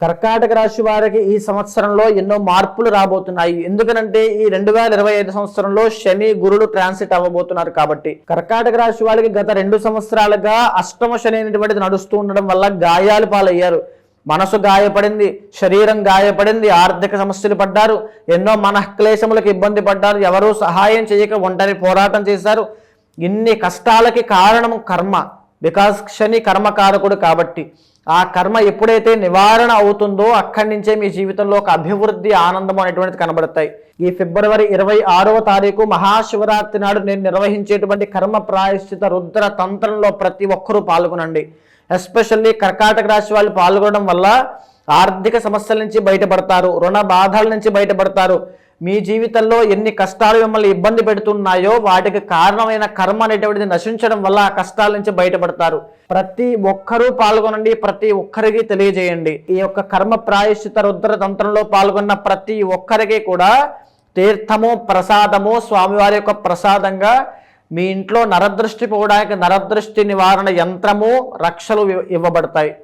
కర్కాటక రాశి వారికి ఈ సంవత్సరంలో ఎన్నో మార్పులు రాబోతున్నాయి. ఎందుకనంటే ఈ 2025 సంవత్సరంలో శని గురుడు ట్రాన్సిట్ అవ్వబోతున్నారు కాబట్టి. కర్కాటక రాశి వారికి గత 2 సంవత్సరాలుగా అష్టమ శని అనేటువంటిది నడుస్తూ ఉండడం వల్ల గాయాలు పాలయ్యారు. మనసు గాయపడింది, శరీరం గాయపడింది, ఆర్థిక సమస్యలు పడ్డారు, ఎన్నో మనఃక్లేశములకు ఇబ్బంది పడ్డారు, ఎవరూ సహాయం చేయక ఒంటరి పోరాటం చేశారు. ఇన్ని కష్టాలకి కారణం కర్మ. బికాస్ శని కర్మకారకుడు కాబట్టి. ఆ కర్మ ఎప్పుడైతే నివారణ అవుతుందో అక్కడి నుంచే మీ జీవితంలో ఒక అభివృద్ధి, ఆనందం అనేటువంటిది కనబడతాయి. ఈ ఫిబ్రవరి 26వ తారీఖు మహాశివరాత్రి నాడు నేను నిర్వహించేటువంటి కర్మ ప్రాయశ్చిత రుద్ర తంత్రంలో ప్రతి ఒక్కరూ పాల్గొనండి. ఎస్పెషల్లీ కర్కాటక రాశి వాళ్ళు పాల్గొనడం వల్ల ఆర్థిక సమస్యల నుంచి బయటపడతారు, రుణ బాధల నుంచి బయటపడతారు. మీ జీవితంలో ఎన్ని కష్టాలు మిమ్మల్ని ఇబ్బంది పెడుతున్నాయో వాటికి కారణమైన కర్మ అనేటువంటిది నశించడం వల్ల ఆ కష్టాల నుంచి బయటపడతారు. ప్రతి ఒక్కరూ పాల్గొనండి, ప్రతి ఒక్కరికి తెలియజేయండి. ఈ యొక్క కర్మ ప్రాయశ్చిత రుద్ర తంత్రంలో పాల్గొన్న ప్రతి ఒక్కరికి కూడా తీర్థము, ప్రసాదము, స్వామివారి యొక్క ప్రసాదంగా మీ ఇంట్లో నరదృష్టి పోవడానికి నరదృష్టి నివారణ యంత్రము, రక్షలు ఇవ్వబడతాయి.